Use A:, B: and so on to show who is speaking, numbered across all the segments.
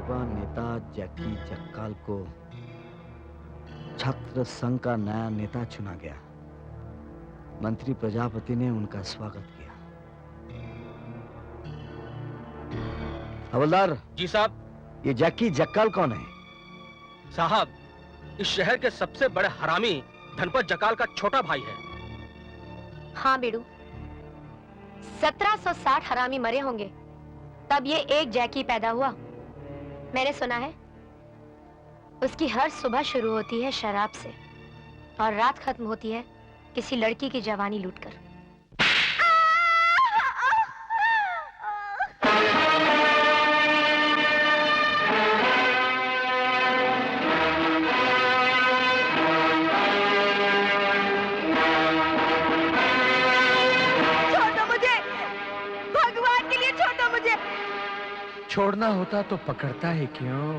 A: युवा नेता जैकी जक्काल को छात्र संघ का नया नेता चुना गया। मंत्री प्रजापति ने उनका स्वागत किया। हवलदार
B: जी साहब।
A: ये जैकी जक्काल कौन है?
B: साहब, इस शहर के सबसे बड़े हरामी धनपत जक्काल का छोटा भाई है।
C: हाँ बेडू, 1760 हरामी मरे होंगे, तब ये एक जैकी पैदा हुआ। मैंने सुना है उसकी हर सुबह शुरू होती है शराब से और रात खत्म होती है किसी लड़की की जवानी लूटकर।
D: छोड़ना होता तो पकड़ता है क्यों?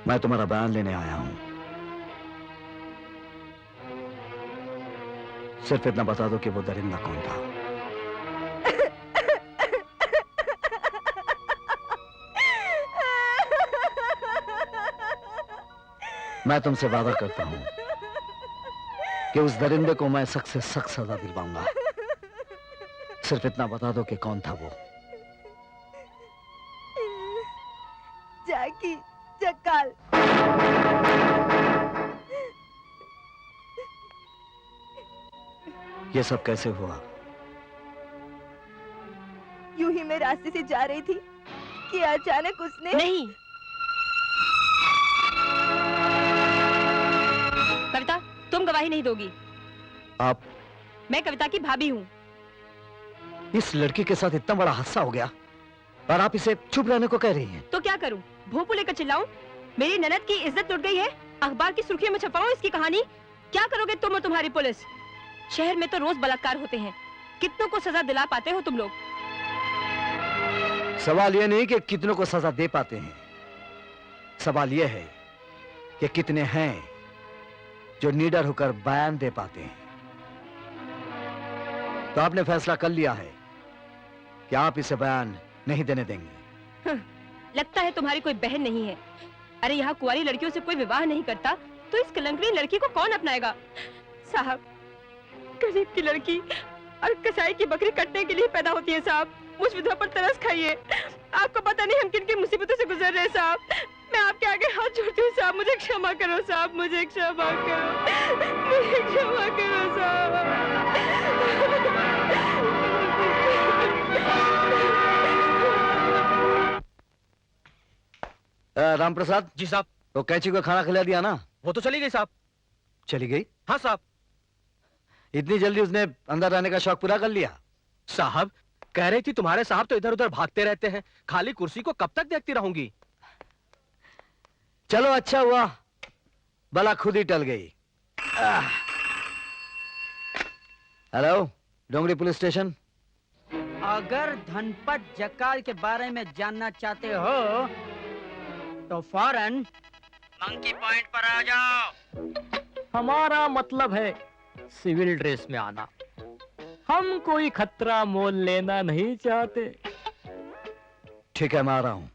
A: मैं तुम्हारा बयान लेने आया हूं। सिर्फ इतना बता दो कि वो दरिंदा कौन था। मैं तुमसे वादा करता हूं कि उस दरिंदे को मैं सख्त से सख्त सजा दिलवाऊंगा। सिर्फ इतना बता दो कि कौन था वो।
E: जैकी जक्काल।
A: ये सब कैसे हुआ?
E: यूं ही मैं रास्ते से जा रही थी कि अचानक उसने।
C: नहीं, कविता, तुम गवाही नहीं दोगी।
A: आप?
C: मैं कविता की भाभी हूँ।
A: इस लड़की के साथ इतना बड़ा हादसा हो गया और आप इसे चुप रहने को कह रही हैं।
C: तो क्या करूं? भोंपू लेकर चिल्लाऊं? मेरी ननद की इज्जत लुट गई है, अखबार की सुर्खियों में छपाऊं इसकी कहानी? क्या करोगे तुम और तुम्हारी पुलिस? शहर में तो रोज बलात्कार होते हैं, कितनों को सजा दिला पाते हो तुम लोग?
A: सवाल यह नहीं कि कितनों को सजा दे पाते हैं, सवाल यह है कि कितने हैं जो निडर होकर बयान दे पाते हैं। तो आपने फैसला कर लिया है कि आप इसे बयान नहीं देने देंगे।
C: लगता है तुम्हारी कोई बहन नहीं है। अरे यहाँ कुंवारी लड़कियों से कोई विवाह नहीं करता तो इस कलंकड़ी लड़की को कौन अपनाएगा? साहब, गरीब की लड़की और कसाई की बकरी कटने के लिए पैदा होती है साहब। मुझ विधवा पर तरस खाइए। आपको पता नहीं हम किन किन मुसीबतों से गुजर रहे हैं साहब। मैं आपके आगे हाथ जोड़ती हूँ साहब, मुझे क्षमा करो साहब, मुझे क्षमा करो, मुझे क्षमा करो साहब।
A: राम प्रसाद।
B: जी साहब।
A: तो कैची को खाना खिला दिया ना?
B: वो तो चली गई साहब।
A: चली गई?
B: हाँ साहब।
A: इतनी जल्दी उसने अंदर रहने का शौक पूरा कर लिया?
B: साहब, कह रही थी तुम्हारे साहब तो इधर उधर भागते रहते हैं, खाली कुर्सी को कब तक देखती रहूंगी।
A: चलो अच्छा हुआ, बला खुद ही टल गई। हेलो, डोंगरी पुलिस स्टेशन।
F: अगर धनपत जक्काल के बारे में जानना चाहते हो तो फौरन मंकी पॉइंट पर आ जाओ।
D: हमारा मतलब है सिविल ड्रेस में आना। हम कोई खतरा मोल लेना नहीं चाहते।
A: ठीक है, मैं आ रहा हूँ।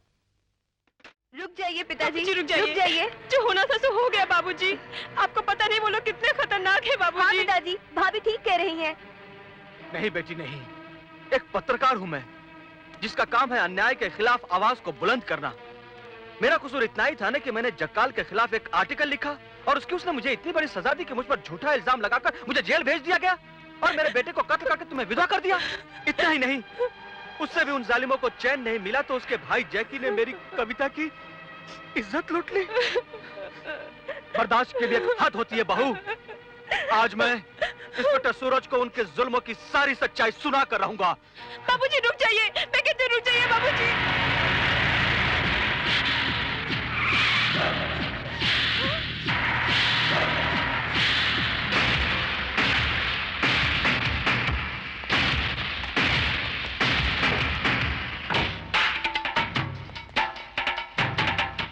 E: रुक जाइए पिताजी,
C: रुक जाइए।
E: रुक जाइए।
C: जो होना था सो हो गया बाबूजी। आपको पता नहीं वो लोग कितने खतरनाक है बाबूजी।
E: हाँ पिताजी, भाभी ठीक कह रही हैं।
B: नहीं बेटी नहीं, एक पत्रकार हूं मैं, जिसका काम है अन्याय के खिलाफ आवाज को बुलंद करना। मेरा कसूर इतना ही था ना कि मैंने जक्काल के खिलाफ एक आर्टिकल लिखा और उसकी उसने मुझे इतनी बड़ी सजा दी कि मुझ पर झूठा इल्जाम लगाकर मुझे जेल भेज दिया गया। और मेरे बेटे को कत्ल करके तुम्हें विधवा कर दिया। इतना ही नहीं, उससे भी उन जालिमों को चैन नहीं मिला तो उसके भाई जैकी ने मेरी कविता की इज्जत लूट ली। बर्दाश्त के लिए एक हद होती है बहू। आज मैं इंस्पेक्टर सूरज को उनके जुल्मों की सारी सच्चाई सुना कर रहूंगा।
C: बाबूजी रुक जाइए, मैं कहती हूँ रुक जाइए बाबूजी।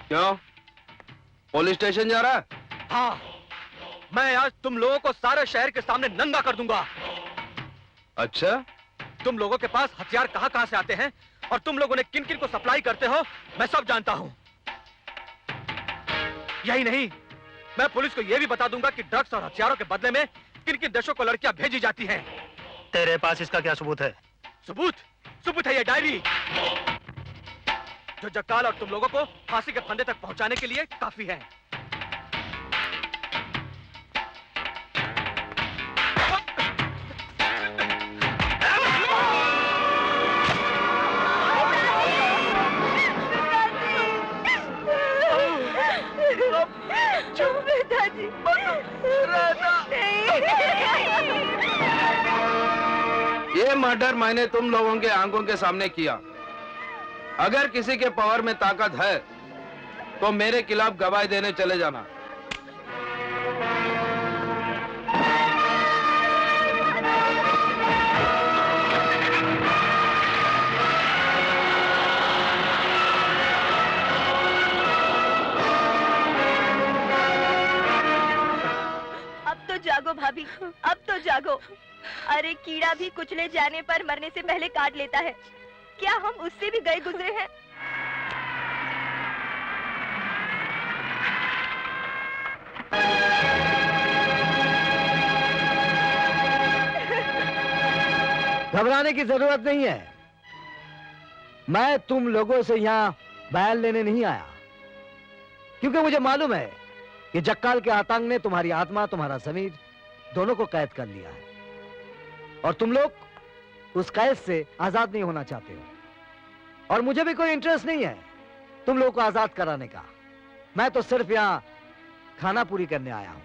G: क्यों पुलिस स्टेशन जा रहा है?
B: हाँ, मैं आज तुम लोगों को सारे शहर के सामने नंगा कर दूंगा।
G: अच्छा,
B: तुम लोगों के पास हथियार कहां-कहां से आते हैं और तुम लोगों ने किन-किन को सप्लाई करते हो, मैं सब जानता हूं। यही नहीं, मैं पुलिस को यह भी बता दूंगा कि ड्रग्स और हथियारों के बदले में किन-किन देशों को लड़कियां भेजी जाती हैं।
H: तेरे पास इसका क्या सबूत है?
B: सबूत है ये डायरी, जो जक्काल और तुम लोगों को फांसी के फंदे तक पहुंचाने के लिए काफी है।
E: पिताजी,
G: ये मर्डर मैंने तुम लोगों के आंखों के सामने किया। अगर किसी के पावर में ताकत है तो मेरे खिलाफ गवाही देने चले जाना।
E: अब तो जागो भाभी, अब तो जागो। अरे कीड़ा भी कुचले जाने पर मरने से पहले काट लेता है। क्या हम उससे भी गए गुजरे हैं?
A: घबराने की जरूरत नहीं है। मैं तुम लोगों से यहां बयान लेने नहीं आया, क्योंकि मुझे मालूम है कि जक्काल के आतंक ने तुम्हारी आत्मा, तुम्हारा ज़मीर दोनों को कैद कर लिया है और तुम लोग उस कैद से आजाद नहीं होना चाहते हो। और मुझे भी कोई इंटरेस्ट नहीं है तुम लोगों को आजाद कराने का। मैं तो सिर्फ यहां खाना पूरी करने आया हूं।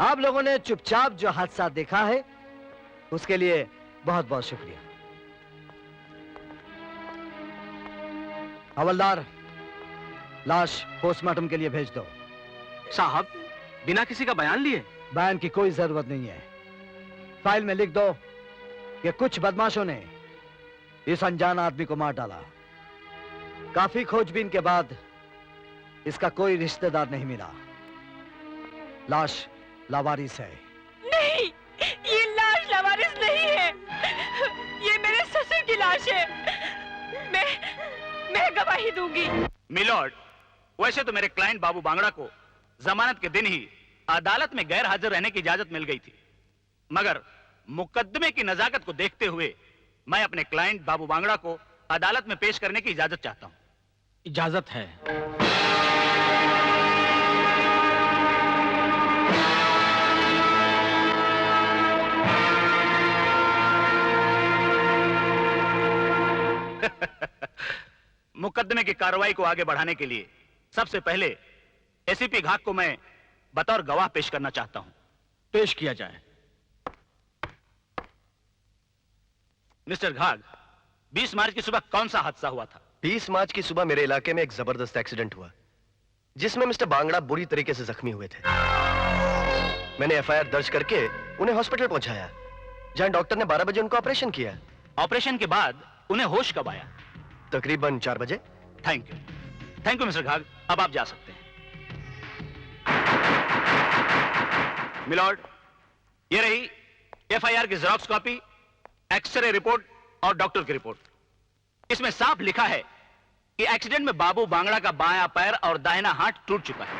A: आप लोगों ने चुपचाप जो हादसा देखा है उसके लिए बहुत बहुत शुक्रिया। हवलदार, लाश पोस्टमार्टम के लिए भेज दो।
B: साहब, बिना किसी का बयान लिए?
A: बयान की कोई जरूरत नहीं है। फाइल में लिख दो कि कुछ बदमाशों ने इस अनजान आदमी को मार डाला। काफी खोजबीन के बाद इसका कोई रिश्तेदार नहीं मिला। लाश लावारिस है।
C: नहीं, ये लाश लावारिस नहीं है। ये मेरे ससुर की लाश है। मैं गवाही दूंगी।
H: मिलॉर्ड, वैसे तो मेरे क्लाइंट बाबू बांगड़ा को जमानत के दिन ही अदालत में गैर हाजिर रहने की इजाजत मिल गई थी, मगर मुकदमे की नजाकत को देखते हुए मैं अपने क्लाइंट बाबू बांगड़ा को अदालत में पेश करने की इजाजत चाहता हूं।
B: इजाजत है।
H: मुकदमे की कार्रवाई को आगे बढ़ाने के लिए सबसे पहले एसीपी घाग को मैं बतौर गवाह पेश करना चाहता हूं।
B: पेश किया जाए।
H: मिस्टर घाग, 20 मार्च की सुबह कौन सा हादसा हुआ था?
I: 20 मार्च की सुबह मेरे इलाके में एक जबरदस्त एक्सीडेंट हुआ जिसमें मिस्टर बांगड़ा बुरी तरीके से जख्मी हुए थे। मैंने एफआईआर दर्ज करके उन्हें हॉस्पिटल पहुंचाया, जहां डॉक्टर ने 12 बजे उनका ऑपरेशन किया।
H: ऑपरेशन के बाद उन्हें होश कब आया?
I: तकरीबन 4 बजे।
H: थैंक यू मिस्टर घाग, अब आप जा सकते हैं। मिलॉर्ड, ये रही एफआईआर की जेरॉक्स कॉपी, एक्सरे रिपोर्ट और डॉक्टर की रिपोर्ट। इसमें साफ लिखा है कि एक्सीडेंट में बाबू बांगड़ा का बायां पैर और दाहिना हाथ टूट चुका है।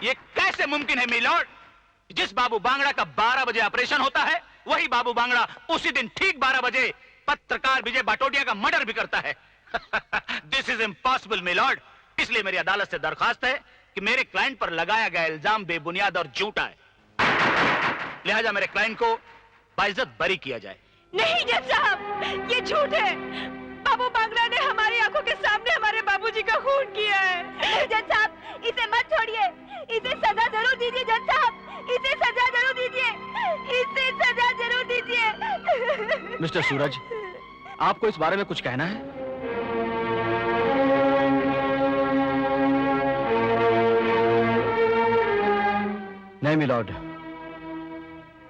H: यह कैसे मुमकिन है मिलॉर्ड? जिस बाबू बांगड़ा का 12 बजे ऑपरेशन होता है, वही बाबू बांगड़ा उसी दिन ठीक 12 बजे पत्रकार विजय बाटोटिया का मर्डर भी करता है। This is impossible milord. इसलिए मेरी अदालत से दरखास्त है कि मेरे क्लाइंट पर लगाया गया इल्जाम बेबुनियाद और झूठा है। लिहाजा मेरे क्लाइंट को बाइज्जत बरी किया जाए।
C: नहीं जज साहब, ये झूठ है। बाबू बांगड़ा ने हमारी आंखों के सामने हमारे बाबूजी का खून किया है।
E: जज साहब, इसे मत छोड़िए, इसे सजा जरूर दीजिए जज साहब, इसे सजा जरूर दीजिए, इसे सजा जरूर दीजिए।
B: मिस्टर सूरज, आपको इस बारे में कुछ कहना है?
A: नहीं मिलॉर्ड,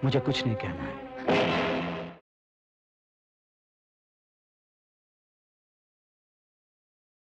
A: मुझे कुछ नहीं कहना है।